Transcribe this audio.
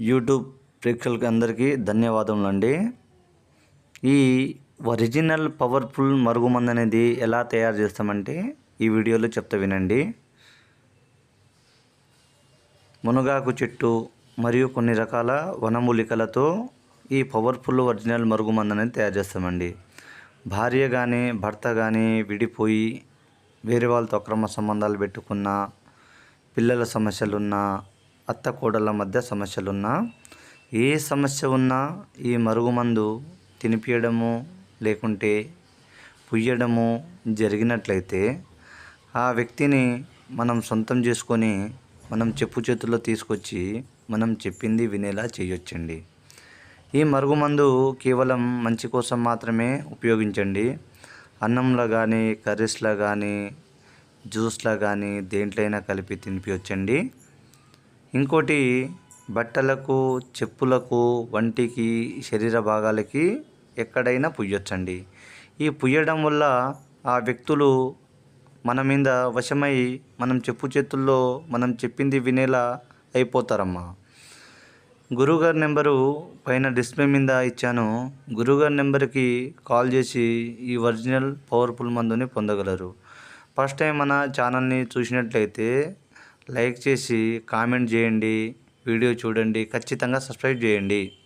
YouTube ప్రేక్షకులకి అందరికీ ధన్యవాదములండి. ఈ ఒరిజినల్ పవర్ఫుల్ మరుగుమందు అనేది ఎలా తయారు చేస్తామంటే ఈ వీడియోలో చెప్తా వినండి. మునగాకు చెట్టు మరియు కొన్ని రకాల వనమూలికలతో ఈ పవర్ఫుల్ ఒరిజినల్ మరుగుమందు అనేది తయారు చేస్తామండి. భార్య కానీ భర్త కానీ విడిపోయి వేరే వాళ్ళతో అక్రమ సంబంధాలు పెట్టుకున్న, పిల్లల సమస్యలున్నా, అత్త కోడళ్ళ మధ్య సమస్యలున్నా, ఏ సమస్య ఉన్నా ఈ మరుగుమందు తినిపియడము లేకుంటే పుయ్యడము జరిగినట్లయితే ఆ వ్యక్తిని మనం సొంతం చేసుకొని మనం చెప్పు చేతుల్లో తీసుకొచ్చి మనం చెప్పింది వినేలా చేయొచ్చండి. ఈ మరుగుమందు కేవలం మంచి కోసం మాత్రమే ఉపయోగించండి. అన్నంలో కానీ, కర్రీస్లో కానీ, జ్యూస్లో కానీ దేంట్లో అయినా కలిపి తినిపించండి. ఇంకోటి బట్టలకు, చెప్పులకు, వంటికి, శరీర భాగాలకి ఎక్కడైనా పుయ్యొచ్చండి. ఈ పుయ్యడం వల్ల ఆ వ్యక్తులు మన మీద వశమై మనం చెప్పు చేతుల్లో మనం చెప్పింది వినేలా అయిపోతారమ్మా. గురువుగారి నెంబరు పైన డిస్ప్లే మీద ఇచ్చాను. గురువుగారి నెంబర్కి కాల్ చేసి ఈ ఒరిజినల్ పవర్ఫుల్ మందుని పొందగలరు. ఫస్ట్ టైం మన ఛానల్ని చూసినట్లయితే లైక్ చేసి కామెంట్ చేయండి, వీడియో చూడండి, ఖచ్చితంగా సబ్స్క్రైబ్ చేయండి.